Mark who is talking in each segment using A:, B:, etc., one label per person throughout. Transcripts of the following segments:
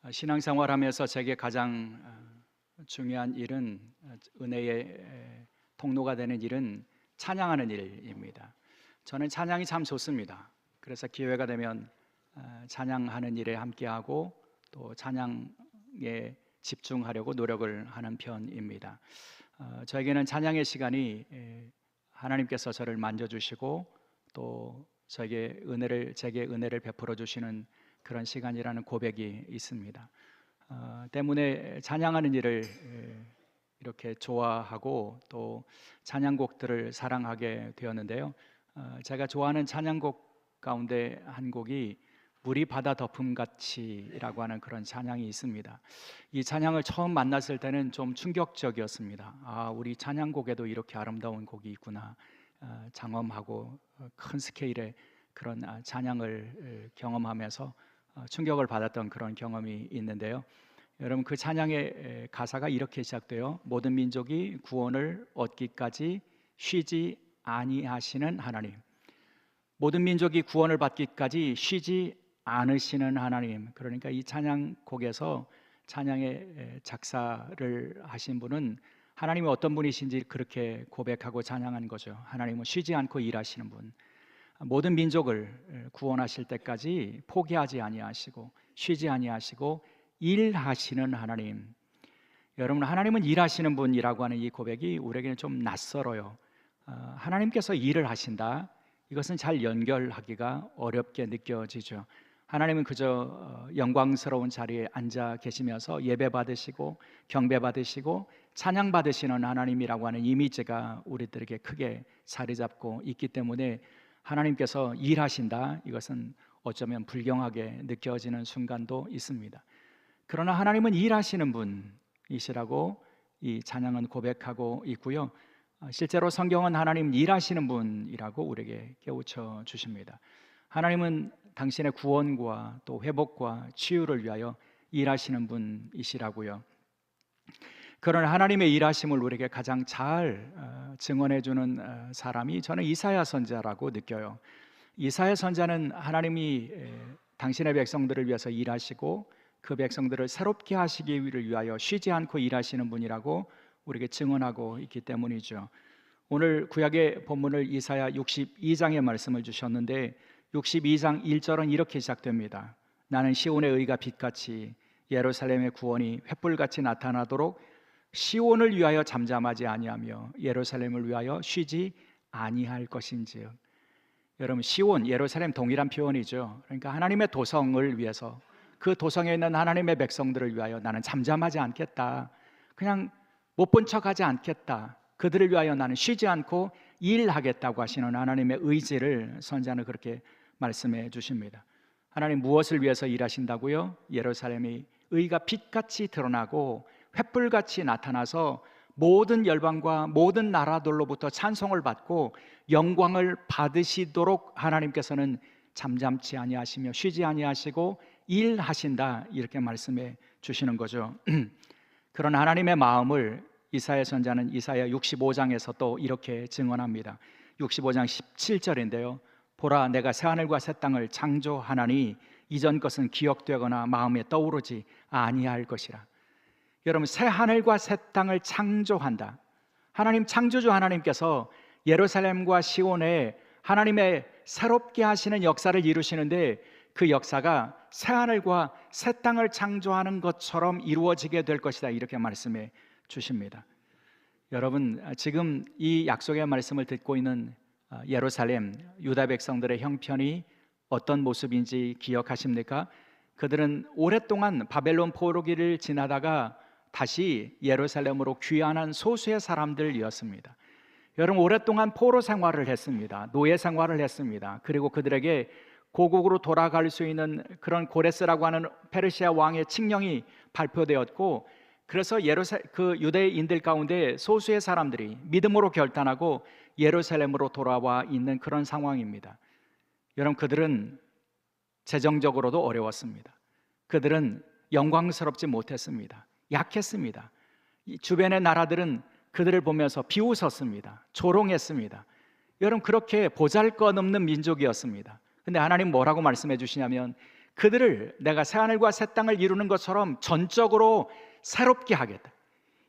A: 신앙생활하면서 제게 가장 중요한 일은 은혜의 통로가 되는 일은 찬양하는 일입니다. 저는 찬양이 참 좋습니다. 그래서 기회가 되면 찬양하는 일에 함께하고 또 찬양에 집중하려고 노력을 하는 편입니다. 저에게는 찬양의 시간이 하나님께서 저를 만져주시고 또 제게 은혜를 베풀어 주시는 그런 시간이라는 고백이 있습니다. 때문에 찬양하는 일을 이렇게 좋아하고 또 찬양곡들을 사랑하게 되었는데요. 제가 좋아하는 찬양곡 가운데 한 곡이 물이 바다 덮음같이라고 하는 그런 찬양이 있습니다. 이 찬양을 처음 만났을 때는 좀 충격적이었습니다. 우리 찬양곡에도 이렇게 아름다운 곡이 있구나 장엄하고 큰 스케일의 그런 찬양을 경험하면서 충격을 받았던 그런 경험이 있는데요. 여러분, 그 찬양의 가사가 이렇게 시작돼요. 모든 민족이 구원을 얻기까지 쉬지 아니하시는 하나님. 모든 민족이 구원을 받기까지 쉬지 않으시는 하나님. 그러니까 이 찬양곡에서 찬양의 작사를 하신 분은 하나님이 어떤 분이신지 그렇게 고백하고 찬양한 거죠. 하나님은 쉬지 않고 일하시는 분, 모든 민족을 구원하실 때까지 포기하지 아니하시고 쉬지 아니하시고 일하시는 하나님. 여러분, 하나님은 일하시는 분이라고 하는 이 고백이 우리에게는 좀 낯설어요. 하나님께서 일을 하신다, 이것은 잘 연결하기가 어렵게 느껴지죠. 하나님은 그저 영광스러운 자리에 앉아 계시면서 예배 받으시고 경배 받으시고 찬양 받으시는 하나님이라고 하는 이미지가 우리들에게 크게 자리 잡고 있기 때문에 하나님께서 일하신다, 이것은 어쩌면 불경하게 느껴지는 순간도 있습니다. 그러나 하나님은 일하시는 분이시라고 이 찬양은 고백하고 있고요. 실제로 성경은 하나님 일하시는 분이라고 우리에게 깨우쳐 주십니다. 하나님은 당신의 구원과 또 회복과 치유를 위하여 일하시는 분이시라고요. 그런 하나님의 일하심을 우리에게 가장 잘 증언해 주는 사람이 저는 이사야 선지자라고 느껴요. 이사야 선지자는 하나님이 당신의 백성들을 위해서 일하시고 그 백성들을 새롭게 하시기를 위하여 쉬지 않고 일하시는 분이라고 우리에게 증언하고 있기 때문이죠. 오늘 구약의 본문을 이사야 62장의 말씀을 주셨는데 62장 1절은 이렇게 시작됩니다. 나는 시온의 의가 빛같이 예루살렘의 구원이 횃불같이 나타나도록 시온을 위하여 잠잠하지 아니하며 예루살렘을 위하여 쉬지 아니할 것인지요. 여러분, 시온, 예루살렘 동일한 표현이죠. 그러니까 하나님의 도성을 위해서, 그 도성에 있는 하나님의 백성들을 위하여 나는 잠잠하지 않겠다, 그냥 못 본 척하지 않겠다, 그들을 위하여 나는 쉬지 않고 일하겠다고 하시는 하나님의 의지를 선지자는 그렇게 말씀해 주십니다. 하나님 무엇을 위해서 일하신다고요? 예루살렘이 의가 빛같이 드러나고 횃불같이 나타나서 모든 열방과 모든 나라들로부터 찬송을 받고 영광을 받으시도록 하나님께서는 잠잠치 아니하시며 쉬지 아니하시고 일하신다, 이렇게 말씀해 주시는 거죠. 그런 하나님의 마음을 이사야 선지자는 이사야 65장에서 또 이렇게 증언합니다. 65장 17절인데요. 보라, 내가 새하늘과 새 땅을 창조하나니 이전 것은 기억되거나 마음에 떠오르지 아니할 것이라. 여러분, 새하늘과 새 땅을 창조한다. 하나님, 창조주 하나님께서 예루살렘과 시온에 하나님의 새롭게 하시는 역사를 이루시는데 그 역사가 새하늘과 새 땅을 창조하는 것처럼 이루어지게 될 것이다, 이렇게 말씀해 주십니다. 여러분, 지금 이 약속의 말씀을 듣고 있는 예루살렘, 유다 백성들의 형편이 어떤 모습인지 기억하십니까? 그들은 오랫동안 바벨론 포로기를 지나다가 다시 예루살렘으로 귀환한 소수의 사람들이었습니다. 여러분, 오랫동안 포로 생활을 했습니다. 노예 생활을 했습니다. 그리고 그들에게 고국으로 돌아갈 수 있는 그런 고레스라고 하는 페르시아 왕의 칙령이 발표되었고, 그래서 그 유대인들 가운데 소수의 사람들이 믿음으로 결단하고 예루살렘으로 돌아와 있는 그런 상황입니다. 여러분, 그들은 재정적으로도 어려웠습니다. 그들은 영광스럽지 못했습니다. 약했습니다. 주변의 나라들은 그들을 보면서 비웃었습니다. 조롱했습니다. 여러분, 그렇게 보잘것없는 민족이었습니다. 근데 하나님 뭐라고 말씀해 주시냐면 그들을 내가 새하늘과 새 땅을 이루는 것처럼 전적으로 새롭게 하겠다.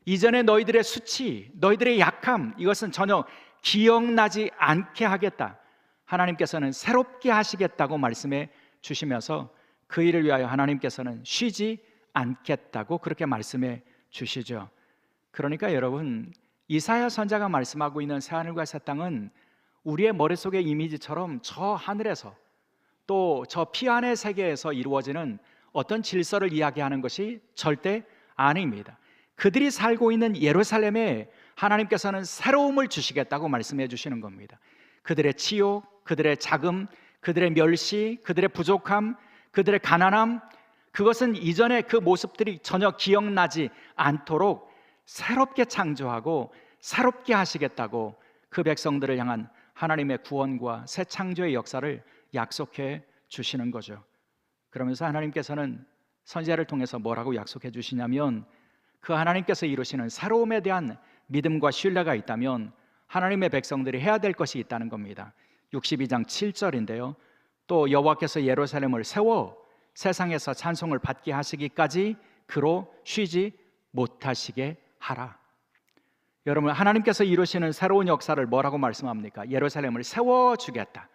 A: 이전에 너희들의 수치, 너희들의 약함, 이것은 전혀 기억나지 않게 하겠다. 하나님께서는 새롭게 하시겠다고 말씀해 주시면서 그 일을 위하여 하나님께서는 쉬지 않겠다고 그렇게 말씀해 주시죠. 그러니까 여러분, 이사야 선지자가 말씀하고 있는 새하늘과 새 땅은 우리의 머릿속의 이미지처럼 저 하늘에서 또 저 피안의 세계에서 이루어지는 어떤 질서를 이야기하는 것이 절대 아닙니다. 그들이 살고 있는 예루살렘에 하나님께서는 새로움을 주시겠다고 말씀해 주시는 겁니다. 그들의 치욕, 그들의 자금, 그들의 멸시, 그들의 부족함, 그들의 가난함, 그것은 이전의 그 모습들이 전혀 기억나지 않도록 새롭게 창조하고 새롭게 하시겠다고 그 백성들을 향한 하나님의 구원과 새 창조의 역사를 약속해 주시는 거죠. 그러면서 하나님께서는 선지자를 통해서 뭐라고 약속해 주시냐면, 그 하나님께서 이루시는 새로움에 대한 믿음과 신뢰가 있다면 하나님의 백성들이 해야 될 것이 있다는 겁니다. 62장 7절인데요. 또 여호와께서 예루살렘을 세워 세상에서 찬송을 받게 하시기까지 그로 쉬지 못하시게 하라. 여러분, 하나님께서 이루시는 새로운 역사를 뭐라고 말씀합니까? 예루살렘을 세워주겠다.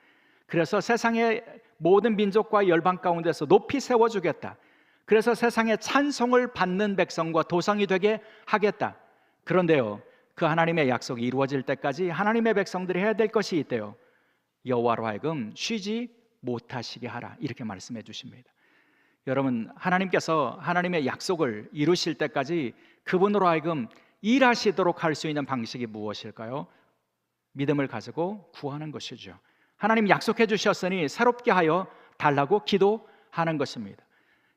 A: 그래서 세상의 모든 민족과 열방 가운데서 높이 세워주겠다. 그래서 세상에 찬송을 받는 백성과 도성이 되게 하겠다. 그런데요, 그 하나님의 약속이 이루어질 때까지 하나님의 백성들이 해야 될 것이 있대요. 여호와로 하여금 쉬지 못하시게 하라, 이렇게 말씀해 주십니다. 여러분, 하나님께서 하나님의 약속을 이루실 때까지 그분으로 하여금 일하시도록 할 수 있는 방식이 무엇일까요? 믿음을 가지고 구하는 것이죠. 하나님 약속해 주셨으니 새롭게 하여 달라고 기도하는 것입니다.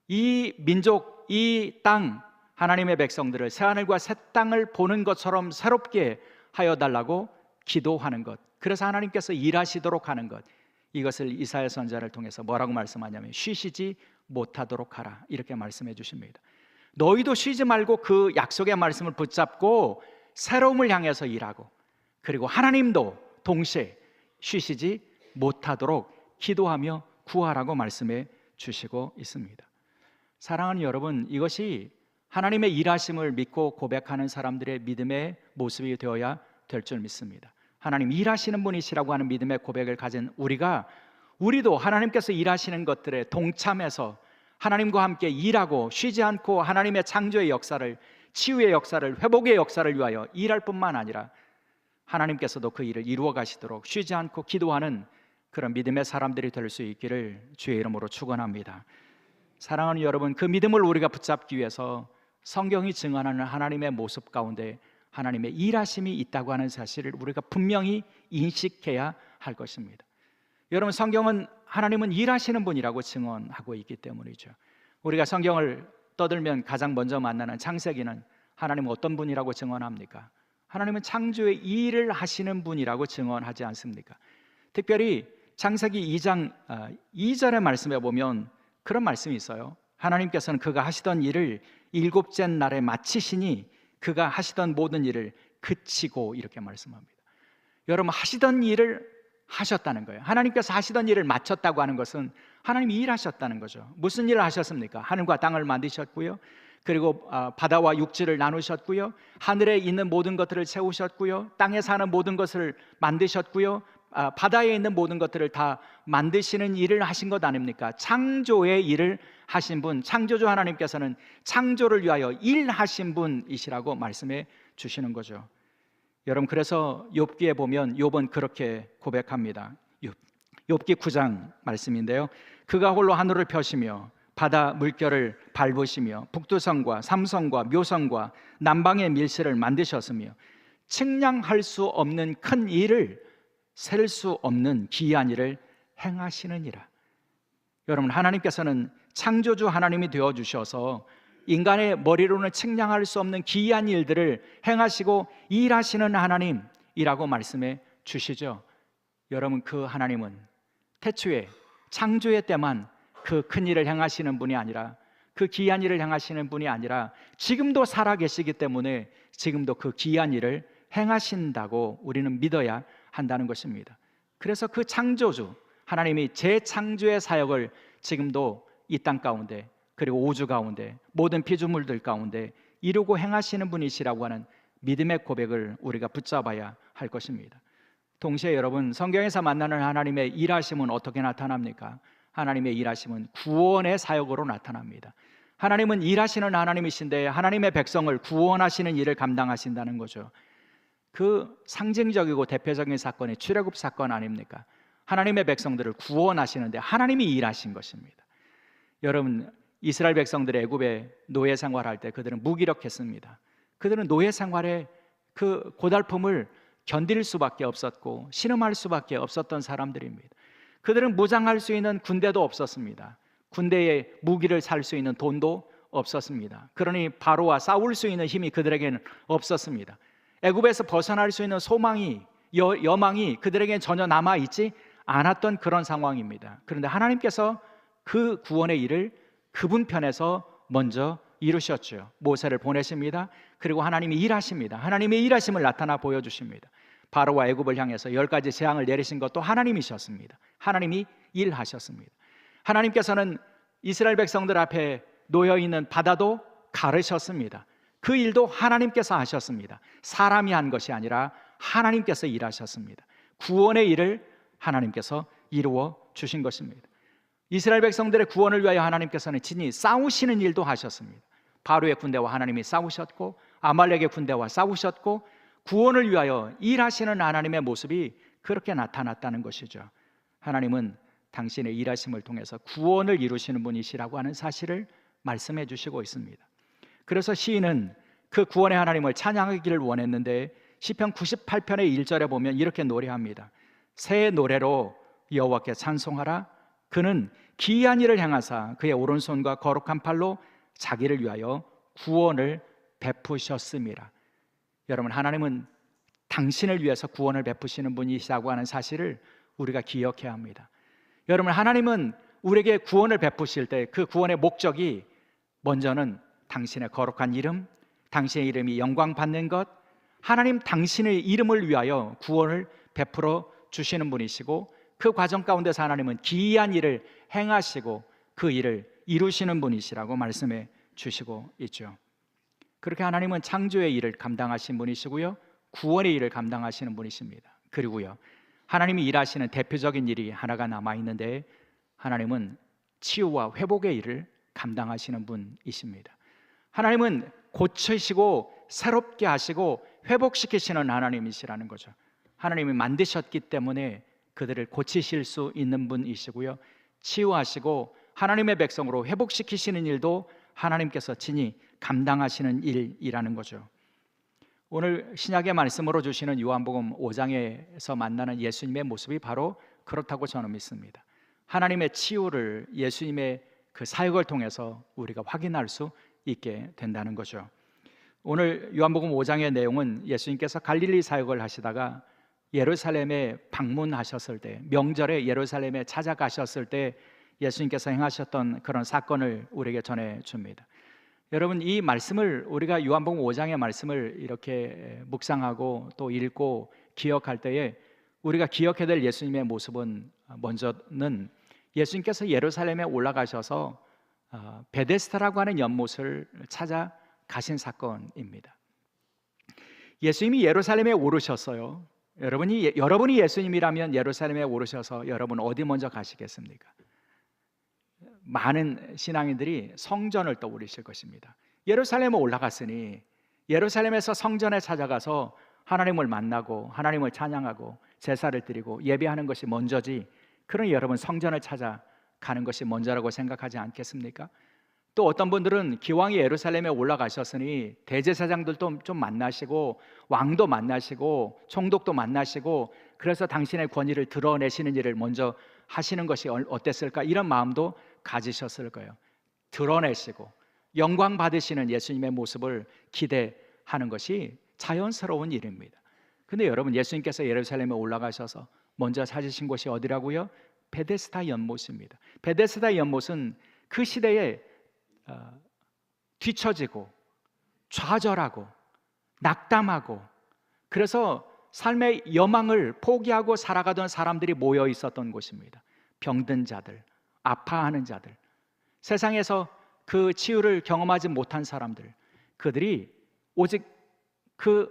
A: 이 민족, 이 땅, 하나님의 백성들을 새하늘과 새 땅을 보는 것처럼 새롭게 하여 달라고 기도하는 것, 그래서 하나님께서 일하시도록 하는 것, 이것을 이사야 선지자를 통해서 뭐라고 말씀하냐면 쉬시지 못하도록 하라, 이렇게 말씀해 주십니다. 너희도 쉬지 말고 그 약속의 말씀을 붙잡고 새로움을 향해서 일하고, 그리고 하나님도 동시에 쉬시지 못하도록 기도하며 구하라고 말씀해 주시고 있습니다. 사랑하는 여러분, 이것이 하나님의 일하심을 믿고 고백하는 사람들의 믿음의 모습이 되어야 될 줄 믿습니다. 하나님 일하시는 분이시라고 하는 믿음의 고백을 가진 우리도 하나님께서 일하시는 것들에 동참해서 하나님과 함께 일하고 쉬지 않고 하나님의 창조의 역사를, 치유의 역사를, 회복의 역사를 위하여 일할 뿐만 아니라 하나님께서도 그 일을 이루어 가시도록 쉬지 않고 기도하는 그런 믿음의 사람들이 될 수 있기를 주의 이름으로 축원합니다. 사랑하는 여러분, 그 믿음을 우리가 붙잡기 위해서 성경이 증언하는 하나님의 모습 가운데 하나님의 일하심이 있다고 하는 사실을 우리가 분명히 인식해야 할 것입니다. 여러분, 성경은 하나님은 일하시는 분이라고 증언하고 있기 때문이죠. 우리가 성경을 떠들면 가장 먼저 만나는 창세기는 하나님은 어떤 분이라고 증언합니까? 하나님은 창조의 일을 하시는 분이라고 증언하지 않습니까? 특별히 창세기 2장 2절의 말씀에 보면 그런 말씀이 있어요. 하나님께서는 그가 하시던 일을 일곱째 날에 마치시니 그가 하시던 모든 일을 그치고, 이렇게 말씀합니다. 여러분, 하시던 일을 하셨다는 거예요. 하나님께서 하시던 일을 마쳤다고 하는 것은 하나님이 일하셨다는 거죠. 무슨 일을 하셨습니까? 하늘과 땅을 만드셨고요, 그리고 바다와 육지를 나누셨고요, 하늘에 있는 모든 것들을 채우셨고요, 땅에 사는 모든 것을 만드셨고요, 바다에 있는 모든 것들을 다 만드시는 일을 하신 것 아닙니까? 창조의 일을 하신 분, 창조주 하나님께서는 창조를 위하여 일하신 분이시라고 말씀해 주시는 거죠. 여러분, 그래서 욥기에 보면 욥은 그렇게 고백합니다. 욥기 9장 말씀인데요, 그가 홀로 하늘을 펴시며 바다 물결을 밟으시며 북두성과 삼성과 묘성과 남방의 밀실을 만드셨으며 측량할 수 없는 큰 일을, 셀 수 없는 기이한 일을 행하시느니라. 여러분, 하나님께서는 창조주 하나님이 되어주셔서 인간의 머리로는 측량할 수 없는 기이한 일들을 행하시고 일하시는 하나님이라고 말씀해 주시죠. 여러분, 그 하나님은 태초에 창조의 때만 그 큰 일을 행하시는 분이 아니라, 그 기이한 일을 행하시는 분이 아니라 지금도 살아계시기 때문에 지금도 그 기이한 일을 행하신다고 우리는 믿어야 한다는 것입니다. 그래서 그 창조주 하나님이 재창조의 사역을 지금도 이 땅 가운데, 그리고 우주 가운데, 모든 피조물들 가운데 이루고 행하시는 분이시라고 하는 믿음의 고백을 우리가 붙잡아야 할 것입니다. 동시에 여러분, 성경에서 만나는 하나님의 일하심은 어떻게 나타납니까? 하나님의 일하심은 구원의 사역으로 나타납니다. 하나님은 일하시는 하나님이신데 하나님의 백성을 구원하시는 일을 감당하신다는 거죠. 그 상징적이고 대표적인 사건이 출애굽 사건 아닙니까? 하나님의 백성들을 구원하시는데 하나님이 일하신 것입니다. 여러분, 이스라엘 백성들이 애굽에 노예 생활할 때 그들은 무기력했습니다. 그들은 노예 생활의 그 고달픔을 견딜 수밖에 없었고 신음할 수밖에 없었던 사람들입니다. 그들은 무장할 수 있는 군대도 없었습니다. 군대에 무기를 살 수 있는 돈도 없었습니다. 그러니 바로와 싸울 수 있는 힘이 그들에게는 없었습니다. 애굽에서 벗어날 수 있는 소망이, 여망이 그들에게는 전혀 남아있지 않았던 그런 상황입니다. 그런데 하나님께서 그 구원의 일을 그분 편에서 먼저 이루셨죠. 모세를 보내십니다. 그리고 하나님이 일하십니다. 하나님의 일하심을 나타나 보여주십니다. 바로와 애굽을 향해서 10가지 재앙을 내리신 것도 하나님이셨습니다. 하나님이 일하셨습니다. 하나님께서는 이스라엘 백성들 앞에 놓여있는 바다도 가르셨습니다. 그 일도 하나님께서 하셨습니다. 사람이 한 것이 아니라 하나님께서 일하셨습니다. 구원의 일을 하나님께서 이루어 주신 것입니다. 이스라엘 백성들의 구원을 위하여 하나님께서는 친히 싸우시는 일도 하셨습니다. 바로의 군대와 하나님이 싸우셨고 아말렉의 군대와 싸우셨고 구원을 위하여 일하시는 하나님의 모습이 그렇게 나타났다는 것이죠. 하나님은 당신의 일하심을 통해서 구원을 이루시는 분이시라고 하는 사실을 말씀해 주시고 있습니다. 그래서 시인은 그 구원의 하나님을 찬양하기를 원했는데 시편 98편의 1절에 보면 이렇게 노래합니다. 새 노래로 여호와께 찬송하라. 그는 기이한 일을 행하사 그의 오른손과 거룩한 팔로 자기를 위하여 구원을 베푸셨음이라. 여러분, 하나님은 당신을 위해서 구원을 베푸시는 분이시라고 하는 사실을 우리가 기억해야 합니다. 여러분, 하나님은 우리에게 구원을 베푸실 때 그 구원의 목적이 먼저는 당신의 거룩한 이름, 당신의 이름이 영광 받는 것, 하나님 당신의 이름을 위하여 구원을 베풀어 주시는 분이시고 그 과정 가운데서 하나님은 기이한 일을 행하시고 그 일을 이루시는 분이시라고 말씀해 주시고 있죠. 그렇게 하나님은 창조의 일을 감당하신 분이시고요, 구원의 일을 감당하시는 분이십니다. 그리고요, 하나님이 일하시는 대표적인 일이 하나가 남아있는데 하나님은 치유와 회복의 일을 감당하시는 분이십니다. 하나님은 고치시고 새롭게 하시고 회복시키시는 하나님이시라는 거죠. 하나님이 만드셨기 때문에 그들을 고치실 수 있는 분이시고요, 치유하시고 하나님의 백성으로 회복시키시는 일도 하나님께서 친히 감당하시는 일이라는 거죠. 오늘 신약의 말씀으로 주시는 요한복음 5장에서 만나는 예수님의 모습이 바로 그렇다고 저는 믿습니다. 하나님의 치유를 예수님의 그 사역을 통해서 우리가 확인할 수 있게 된다는 거죠. 오늘 요한복음 5장의 내용은 예수님께서 갈릴리 사역을 하시다가 예루살렘에 방문하셨을 때, 명절에 예루살렘에 찾아가셨을 때 예수님께서 행하셨던 그런 사건을 우리에게 전해줍니다. 여러분, 이 말씀을 우리가 요한복음 5장의 말씀을 이렇게 묵상하고 또 읽고 기억할 때에 우리가 기억해야 될 예수님의 모습은 먼저는 예수님께서 예루살렘에 올라가셔서 베데스다라고 하는 연못을 찾아가신 사건입니다. 예수님이 예루살렘에 오르셨어요. 여러분이 예수님이라면 예루살렘에 오르셔서 여러분 어디 먼저 가시겠습니까? 많은 신앙인들이 성전을 떠올리실 것입니다. 예루살렘에 올라갔으니 예루살렘에서 성전에 찾아가서 하나님을 만나고 하나님을 찬양하고 제사를 드리고 예배하는 것이 먼저지, 그러니 여러분 성전을 찾아가는 것이 먼저라고 생각하지 않겠습니까? 또 어떤 분들은 기왕이 예루살렘에 올라가셨으니 대제사장들도 좀 만나시고 왕도 만나시고 총독도 만나시고 그래서 당신의 권위를 드러내시는 일을 먼저 하시는 것이 어땠을까, 이런 마음도 가지셨을 거예요. 드러내시고 영광 받으시는 예수님의 모습을 기대하는 것이 자연스러운 일입니다. 근데 여러분, 예수님께서 예루살렘에 올라가셔서 먼저 찾으신 곳이 어디라고요? 베데스다 연못입니다. 베데스다 연못은 그 시대에 뒤처지고 좌절하고 낙담하고 그래서 삶의 여망을 포기하고 살아가던 사람들이 모여 있었던 곳입니다. 병든 자들, 아파하는 자들, 세상에서 그 치유를 경험하지 못한 사람들, 그들이 오직 그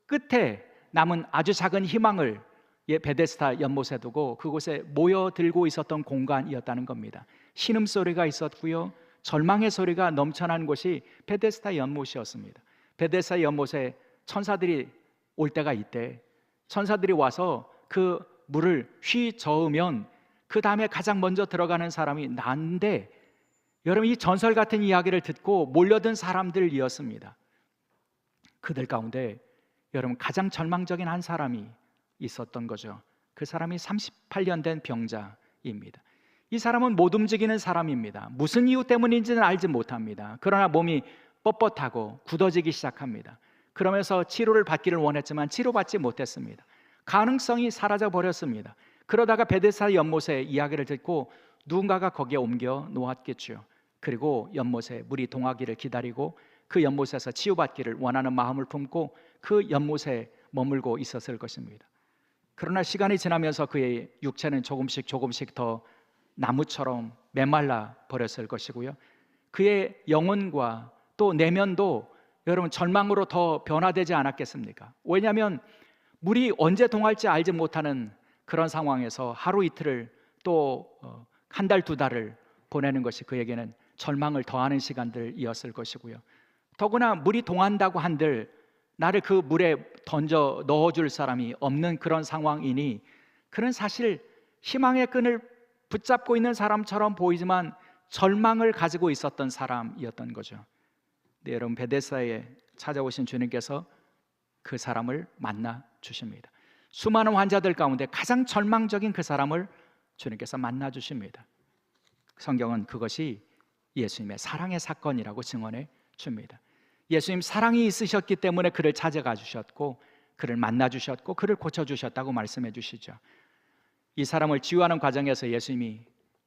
A: 끝에 남은 아주 작은 희망을 베데스다 연못에 두고 그곳에 모여들고 있었던 공간이었다는 겁니다. 신음소리가 있었고요, 절망의 소리가 넘쳐난 곳이 베데스다 연못이었습니다. 베데스다 연못에 천사들이 올 때가 있대. 천사들이 와서 그 물을 휘 저으면 그 다음에 가장 먼저 들어가는 사람이 난데, 여러분, 이 전설 같은 이야기를 듣고 몰려든 사람들이었습니다. 그들 가운데 여러분 가장 절망적인 한 사람이 있었던 거죠. 그 사람이 38년 된 병자입니다. 이 사람은 못 움직이는 사람입니다. 무슨 이유 때문인지는 알지 못합니다. 그러나 몸이 뻣뻣하고 굳어지기 시작합니다. 그러면서 치료를 받기를 원했지만 치료받지 못했습니다. 가능성이 사라져 버렸습니다. 그러다가 베데스다 연못의 이야기를 듣고 누군가가 거기에 옮겨 놓았겠죠. 그리고 연못에 물이 동하기를 기다리고 그 연못에서 치유받기를 원하는 마음을 품고 그 연못에 머물고 있었을 것입니다. 그러나 시간이 지나면서 그의 육체는 조금씩 더 나무처럼 메말라 버렸을 것이고요, 그의 영혼과 또 내면도 여러분 절망으로 더 변화되지 않았겠습니까? 왜냐하면 물이 언제 동할지 알지 못하는 그런 상황에서 하루 이틀을 또 한 달, 두 달을 보내는 것이 그에게는 절망을 더하는 시간들이었을 것이고요, 더구나 물이 동한다고 한들 나를 그 물에 던져 넣어줄 사람이 없는 그런 상황이니 그는 사실 희망의 끈을 붙잡고 있는 사람처럼 보이지만 절망을 가지고 있었던 사람이었던 거죠. 네, 여러분, 베데스다에 찾아오신 주님께서 그 사람을 만나 주십니다. 수많은 환자들 가운데 가장 절망적인 그 사람을 주님께서 만나 주십니다. 성경은 그것이 예수님의 사랑의 사건이라고 증언해 줍니다. 예수님 사랑이 있으셨기 때문에 그를 찾아가 주셨고 그를 만나 주셨고 그를 고쳐 주셨다고 말씀해 주시죠. 이 사람을 치유하는 과정에서 예수님이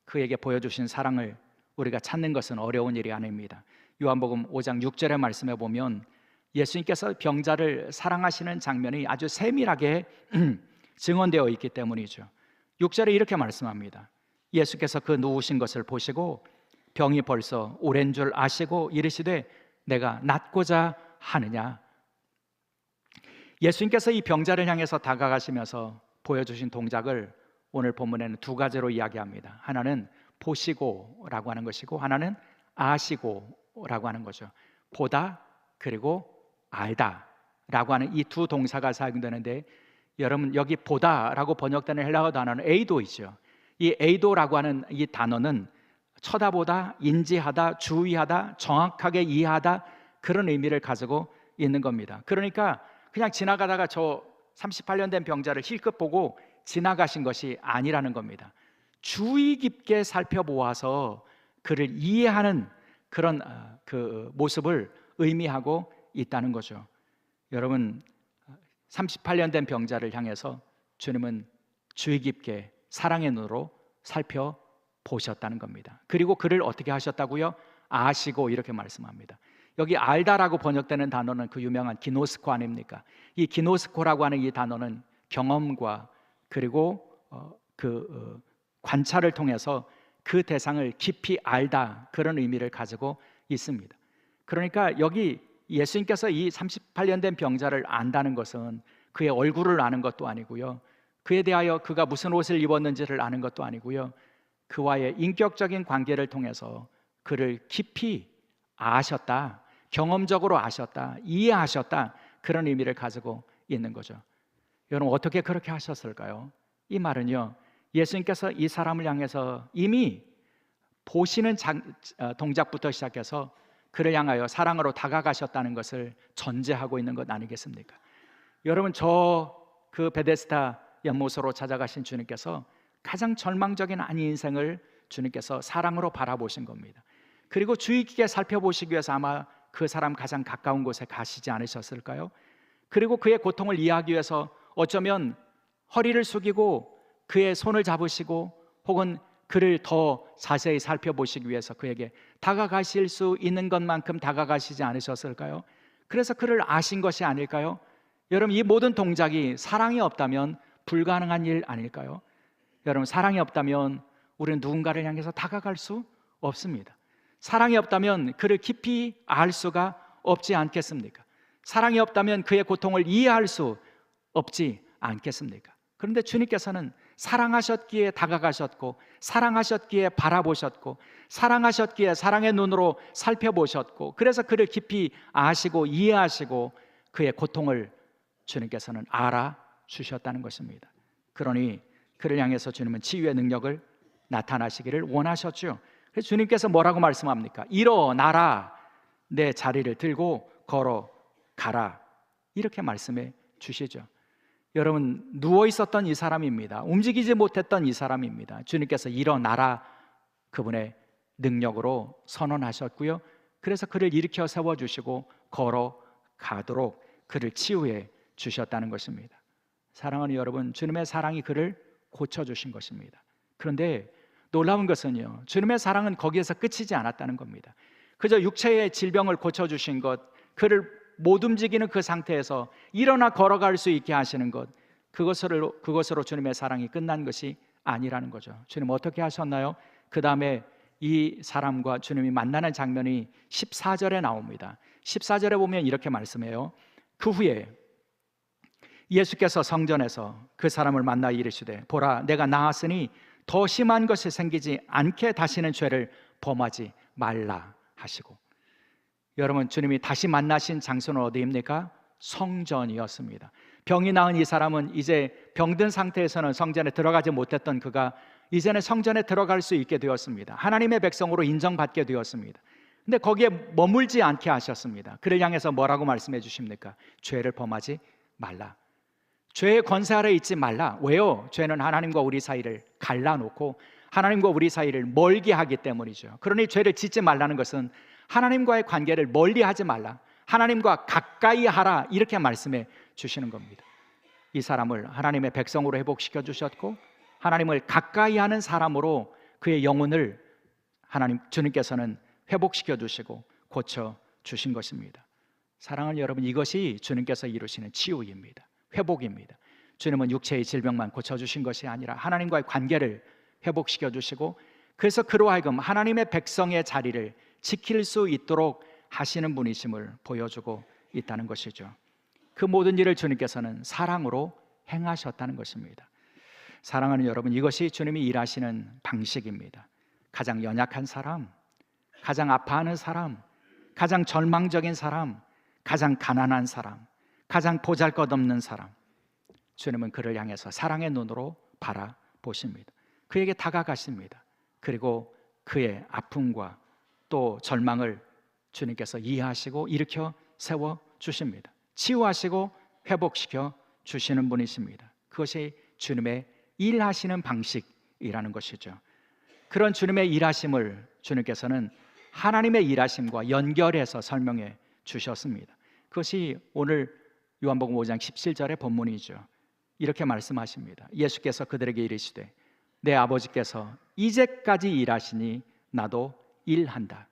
A: 그에게 보여주신 사랑을 우리가 찾는 것은 어려운 일이 아닙니다. 요한복음 5장 6절의 말씀에 보면 예수님께서 병자를 사랑하시는 장면이 아주 세밀하게 증언되어 있기 때문이죠. 6절에 이렇게 말씀합니다. 예수께서 그 누우신 것을 보시고 병이 벌써 오랜 줄 아시고 이르시되 내가 낫고자 하느냐. 예수님께서 이 병자를 향해서 다가가시면서 보여주신 동작을 오늘 본문에는 두 가지로 이야기합니다. 하나는 보시고라고 하는 것이고 하나는 아시고라고 하는 거죠. 보다 그리고 알다라고 하는 이 두 동사가 사용되는데, 여러분 여기 보다라고 번역되는 헬라어 단어는 에이도이죠. 이 에이도라고 하는 이 단어는 쳐다보다, 인지하다, 주의하다, 정확하게 이해하다, 그런 의미를 가지고 있는 겁니다. 그러니까 그냥 지나가다가 저 38년 된 병자를 힐끗 보고 지나가신 것이 아니라는 겁니다. 주의 깊게 살펴보아서 그를 이해하는 그런 그 모습을 의미하고 있다는 거죠. 여러분, 38년 된 병자를 향해서 주님은 주의 깊게 사랑의 눈으로 살펴보셨다는 겁니다. 그리고 그를 어떻게 하셨다고요? 아시고 이렇게 말씀합니다. 여기 알다라고 번역되는 단어는 그 유명한 기노스코 아닙니까? 이 기노스코라고 하는 이 단어는 경험과 그리고 관찰을 통해서 그 대상을 깊이 알다, 그런 의미를 가지고 있습니다. 그러니까 여기 예수님께서 이 38년 된 병자를 안다는 것은 그의 얼굴을 아는 것도 아니고요, 그에 대하여 그가 무슨 옷을 입었는지를 아는 것도 아니고요, 그와의 인격적인 관계를 통해서 그를 깊이 아셨다, 경험적으로 아셨다, 이해하셨다, 그런 의미를 가지고 있는 거죠. 여러분, 어떻게 그렇게 하셨을까요? 이 말은요, 예수님께서 이 사람을 향해서 이미 보시는 동작부터 시작해서 그를 향하여 사랑으로 다가가셨다는 것을 전제하고 있는 것 아니겠습니까? 여러분, 그 베데스다 연못으로 찾아가신 주님께서 가장 절망적인 한 인생을 주님께서 사랑으로 바라보신 겁니다. 그리고 주의 깊게 살펴보시기 위해서 아마 그 사람 가장 가까운 곳에 가시지 않으셨을까요? 그리고 그의 고통을 이해하기 위해서 어쩌면 허리를 숙이고 그의 손을 잡으시고 혹은 그를 더 자세히 살펴보시기 위해서 그에게 다가가실 수 있는 것만큼 다가가시지 않으셨을까요? 그래서 그를 아신 것이 아닐까요? 여러분, 이 모든 동작이 사랑이 없다면 불가능한 일 아닐까요? 여러분, 사랑이 없다면 우리는 누군가를 향해서 다가갈 수 없습니다. 사랑이 없다면 그를 깊이 알 수가 없지 않겠습니까? 사랑이 없다면 그의 고통을 이해할 수 없지 않겠습니까? 그런데 주님께서는 사랑하셨기에 다가가셨고, 사랑하셨기에 바라보셨고, 사랑하셨기에 사랑의 눈으로 살펴보셨고, 그래서 그를 깊이 아시고 이해하시고 그의 고통을 주님께서는 알아주셨다는 것입니다. 그러니 그를 향해서 주님은 치유의 능력을 나타나시기를 원하셨죠. 그래서 주님께서 뭐라고 말씀합니까? 일어나라, 내 자리를 들고 걸어가라, 이렇게 말씀해 주시죠. 여러분, 누워 있었던 이 사람입니다. 움직이지 못했던 이 사람입니다. 주님께서 일어나라, 그분의 능력으로 선언하셨고요. 그래서 그를 일으켜 세워주시고 걸어가도록 그를 치유해 주셨다는 것입니다. 사랑하는 여러분, 주님의 사랑이 그를 고쳐주신 것입니다. 그런데 놀라운 것은요, 주님의 사랑은 거기에서 끝이지 않았다는 겁니다. 그저 육체의 질병을 고쳐주신 것, 그를 못 움직이는 그 상태에서 일어나 걸어갈 수 있게 하시는 것, 그것으로 주님의 사랑이 끝난 것이 아니라는 거죠. 주님 어떻게 하셨나요? 그 다음에 이 사람과 주님이 만나는 장면이 14절에 나옵니다. 14절에 보면 이렇게 말씀해요. 그 후에 예수께서 성전에서 그 사람을 만나 이르시되, 보라, 내가 나았으니 더 심한 것이 생기지 않게 다시는 죄를 범하지 말라 하시고, 여러분, 주님이 다시 만나신 장소는 어디입니까? 성전이었습니다. 병이 나은 이 사람은 이제 병든 상태에서는 성전에 들어가지 못했던 그가 이제는 성전에 들어갈 수 있게 되었습니다. 하나님의 백성으로 인정받게 되었습니다. 근데 거기에 머물지 않게 하셨습니다. 그를 향해서 뭐라고 말씀해 주십니까? 죄를 범하지 말라. 죄의 권세 아래 있지 말라. 왜요? 죄는 하나님과 우리 사이를 갈라놓고 하나님과 우리 사이를 멀게 하기 때문이죠. 그러니 죄를 짓지 말라는 것은 하나님과의 관계를 멀리하지 말라, 하나님과 가까이 하라, 이렇게 말씀해 주시는 겁니다. 이 사람을 하나님의 백성으로 회복시켜 주셨고, 하나님을 가까이 하는 사람으로 그의 영혼을 주님께서는 회복시켜 주시고 고쳐 주신 것입니다. 사랑하는 여러분, 이것이 주님께서 이루시는 치유입니다. 회복입니다. 주님은 육체의 질병만 고쳐주신 것이 아니라 하나님과의 관계를 회복시켜 주시고, 그래서 그로 하여금 하나님의 백성의 자리를 지킬 수 있도록 하시는 분이심을 보여주고 있다는 것이죠. 그 모든 일을 주님께서는 사랑으로 행하셨다는 것입니다. 사랑하는 여러분, 이것이 주님이 일하시는 방식입니다. 가장 연약한 사람, 가장 아파하는 사람, 가장 절망적인 사람, 가장 가난한 사람, 가장 보잘것없는 사람, 주님은 그를 향해서 사랑의 눈으로 바라보십니다. 그에게 다가가십니다. 그리고 그의 아픔과 또 절망을 주님께서 이해하시고 일으켜 세워주십니다. 치유하시고 회복시켜 주시는 분이십니다. 그것이 주님의 일하시는 방식이라는 것이죠. 그런 주님의 일하심을 주님께서는 하나님의 일하심과 연결해서 설명해 주셨습니다. 그것이 오늘 요한복음 5장 17절의 본문이죠. 이렇게 말씀하십니다. 예수께서 그들에게 이르시되, 내 아버지께서 이제까지 일하시니 나도 일한다.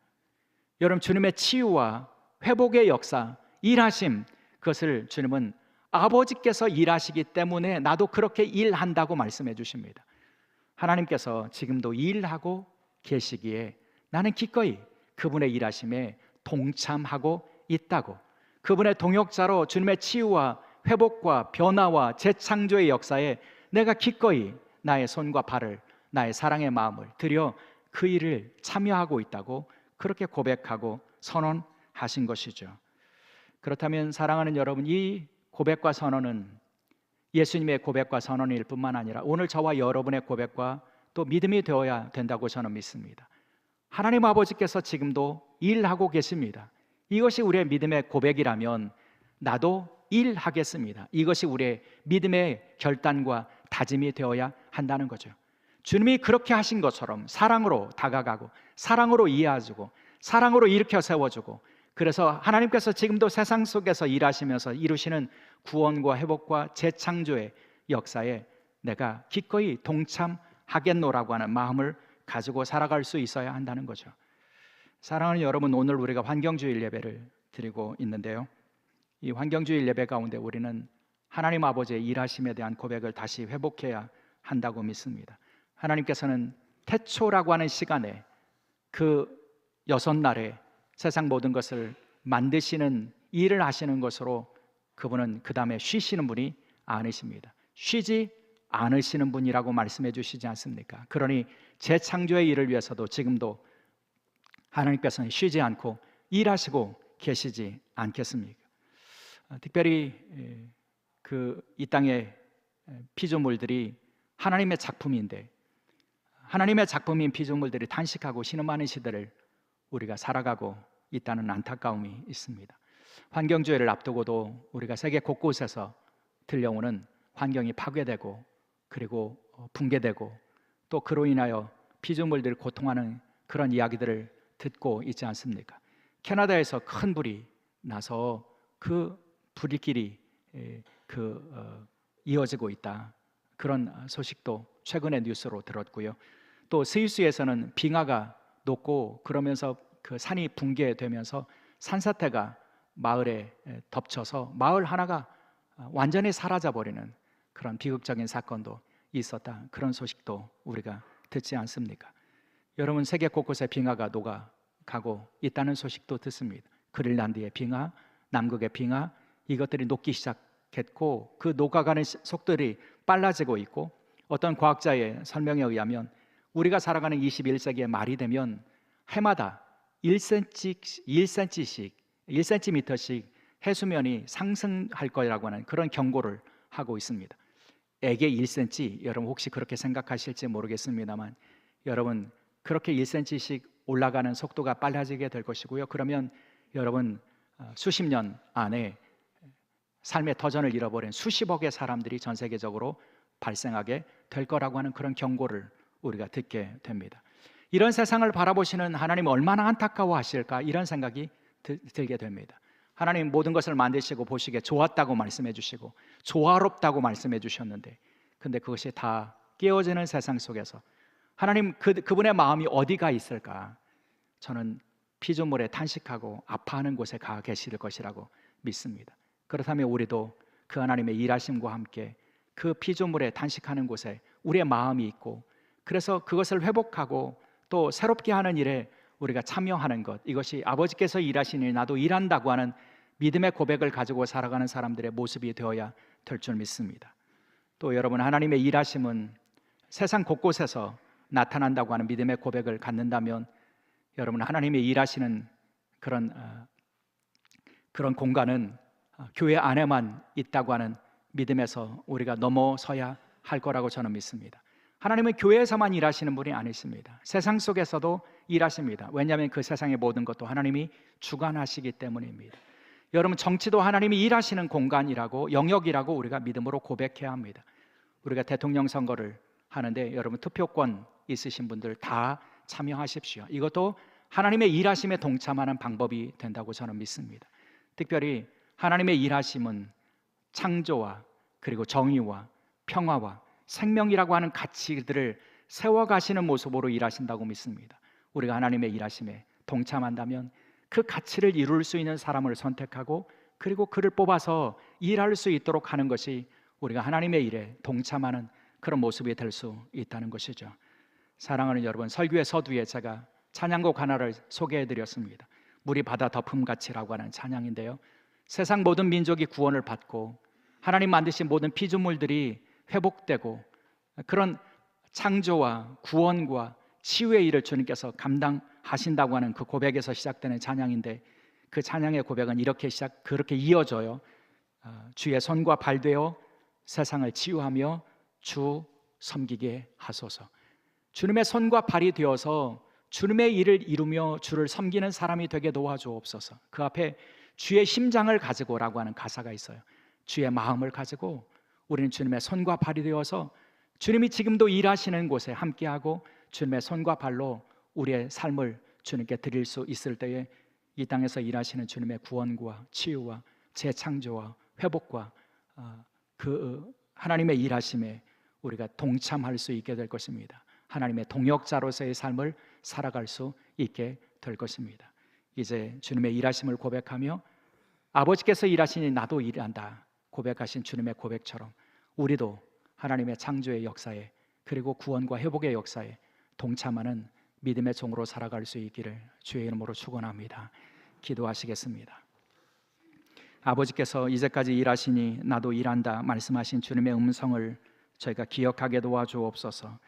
A: 여러분, 주님의 치유와 회복의 역사, 일하심, 그것을 주님은 아버지께서 일하시기 때문에 나도 그렇게 일한다고 말씀해 주십니다. 하나님께서 지금도 일하고 계시기에 나는 기꺼이 그분의 일하심에 동참하고 있다고, 그분의 동역자로 주님의 치유와 회복과 변화와 재창조의 역사에 내가 기꺼이 나의 손과 발을, 나의 사랑의 마음을 들여 그 일을 참여하고 있다고 그렇게 고백하고 선언하신 것이죠. 그렇다면 사랑하는 여러분, 이 고백과 선언은 예수님의 고백과 선언일 뿐만 아니라 오늘 저와 여러분의 고백과 또 믿음이 되어야 된다고 저는 믿습니다. 하나님 아버지께서 지금도 일하고 계십니다. 이것이 우리의 믿음의 고백이라면 나도 일하겠습니다. 이것이 우리의 믿음의 결단과 다짐이 되어야 한다는 거죠. 주님이 그렇게 하신 것처럼 사랑으로 다가가고 사랑으로 이해해주고 사랑으로 일으켜 세워주고, 그래서 하나님께서 지금도 세상 속에서 일하시면서 이루시는 구원과 회복과 재창조의 역사에 내가 기꺼이 동참하겠노라고 하는 마음을 가지고 살아갈 수 있어야 한다는 거죠. 사랑하는 여러분, 오늘 우리가 환경주일 예배를 드리고 있는데요, 이 환경주일 예배 가운데 우리는 하나님 아버지의 일하심에 대한 고백을 다시 회복해야 한다고 믿습니다. 하나님께서는 태초라고 하는 시간에 그 6날에 세상 모든 것을 만드시는 일을 하시는 것으로 그분은 그 다음에 쉬시는 분이 아니십니다. 쉬지 않으시는 분이라고 말씀해 주시지 않습니까? 그러니 재창조의 일을 위해서도 지금도 하나님께서는 쉬지 않고 일하시고 계시지 않겠습니까? 특별히 이 땅의 피조물들이 하나님의 작품인데 하나님의 작품인 피조물들이 탄식하고 신음하는 시대를 우리가 살아가고 있다는 안타까움이 있습니다. 환경주의를 앞두고도 우리가 세계 곳곳에서 들려오는 환경이 파괴되고 그리고 붕괴되고 또 그로 인하여 피조물들이 고통하는 그런 이야기들을 듣고 있지 않습니까? 캐나다에서 큰 불이 나서 그 불길이 이어지고 있다. 그런 소식도 최근에 뉴스로 들었고요. 또 스위스에서는 빙하가 녹고 그러면서 그 산이 붕괴되면서 산사태가 마을에 덮쳐서 마을 하나가 완전히 사라져버리는 그런 비극적인 사건도 있었다. 그런 소식도 우리가 듣지 않습니까? 여러분, 세계 곳곳에 빙하가 녹아가고 있다는 소식도 듣습니다. 그린란드의 빙하, 남극의 빙하, 이것들이 녹기 시작했고 그 녹아가는 속도들이 빨라지고 있고 어떤 과학자의 설명에 의하면 우리가 살아가는 21세기의 말이 되면 해마다 1cm씩 해수면이 상승할 거라고 하는 그런 경고를 하고 있습니다. 액에 1cm, 여러분 혹시 그렇게 생각하실지 모르겠습니다만 여러분 그렇게 1cm씩 올라가는 속도가 빨라지게 될 것이고요. 그러면 여러분 수십 년 안에 삶의 터전을 잃어버린 수십억의 사람들이 전 세계적으로 발생하게 될 거라고 하는 그런 경고를 우리가 듣게 됩니다. 이런 세상을 바라보시는 하나님 얼마나 안타까워하실까 이런 생각이 들게 됩니다. 하나님 모든 것을 만드시고 보시기에 좋았다고 말씀해 주시고 조화롭다고 말씀해 주셨는데 근데 그것이 다 깨어지는 세상 속에서 하나님 그분의 마음이 어디가 있을까? 저는 피조물에 탄식하고 아파하는 곳에 가 계실 것이라고 믿습니다. 그렇다면 우리도 그 하나님의 일하심과 함께 그 피조물에 탄식하는 곳에 우리의 마음이 있고 그래서 그것을 회복하고 또 새롭게 하는 일에 우리가 참여하는 것, 이것이 아버지께서 일하시니 나도 일한다고 하는 믿음의 고백을 가지고 살아가는 사람들의 모습이 되어야 될 줄 믿습니다. 또 여러분, 하나님의 일하심은 세상 곳곳에서 나타난다고 하는 믿음의 고백을 갖는다면 여러분, 하나님의 일하시는 그런 공간은 교회 안에만 있다고 하는 믿음에서 우리가 넘어서야 할 거라고 저는 믿습니다. 하나님은 교회에서만 일하시는 분이 아니십니다. 세상 속에서도 일하십니다. 왜냐하면 그 세상의 모든 것도 하나님이 주관하시기 때문입니다. 여러분, 정치도 하나님이 일하시는 공간이라고 영역이라고 우리가 믿음으로 고백해야 합니다. 우리가 대통령 선거를 하는데 여러분 투표권 있으신 분들 다 참여하십시오. 이것도 하나님의 일하심에 동참하는 방법이 된다고 저는 믿습니다. 특별히 하나님의 일하심은 창조와 그리고 정의와 평화와 생명이라고 하는 가치들을 세워가시는 모습으로 일하신다고 믿습니다. 우리가 하나님의 일하심에 동참한다면 그 가치를 이룰 수 있는 사람을 선택하고 그리고 그를 뽑아서 일할 수 있도록 하는 것이 우리가 하나님의 일에 동참하는 그런 모습이 될 수 있다는 것이죠. 사랑하는 여러분, 설교의 서두에 제가 찬양곡 하나를 소개해드렸습니다. 물이 바다 덮음같이라고 하는 찬양인데요, 세상 모든 민족이 구원을 받고 하나님 만드신 모든 피조물들이 회복되고 그런 창조와 구원과 치유의 일을 주님께서 감당하신다고 하는 그 고백에서 시작되는 찬양인데 그 찬양의 고백은 그렇게 이어져요. 주의 손과 발 되어 세상을 치유하며 주 섬기게 하소서. 주님의 손과 발이 되어서 주님의 일을 이루며 주를 섬기는 사람이 되게 도와주옵소서. 그 앞에 주의 심장을 가지고라고 하는 가사가 있어요. 주의 마음을 가지고 우리는 주님의 손과 발이 되어서 주님이 지금도 일하시는 곳에 함께하고 주님의 손과 발로 우리의 삶을 주님께 드릴 수 있을 때에 이 땅에서 일하시는 주님의 구원과 치유와 재창조와 회복과 그 하나님의 일하심에 우리가 동참할 수 있게 될 것입니다. 하나님의 동역자로서의 삶을 살아갈 수 있게 될 것입니다. 이제 주님의 일하심을 고백하며 아버지께서 일하시니 나도 일한다 고백하신 주님의 고백처럼 우리도 하나님의 창조의 역사에 그리고 구원과 회복의 역사에 동참하는 믿음의 종으로 살아갈 수 있기를 주의 이름으로 축원합니다. 기도하시겠습니다. 아버지께서 이제까지 일하시니 나도 일한다 말씀하신 주님의 음성을 저희가 기억하게 도와주옵소서.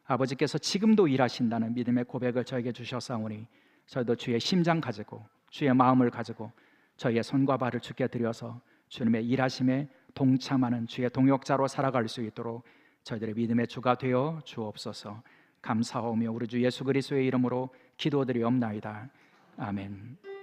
A: 아버지께서 지금도 일하신다는 믿음의 고백을 저에게 주셨사오니 저희도 주의 심장 가지고 주의 마음을 가지고 저희의 손과 발을 주께 드려서 주님의 일하심에 동참하는 주의 동역자로 살아갈 수 있도록 저희들의 믿음의 주가 되어 주옵소서. 감사하오며 우리 주 예수 그리스도의 이름으로 기도드리옵나이다. 아멘.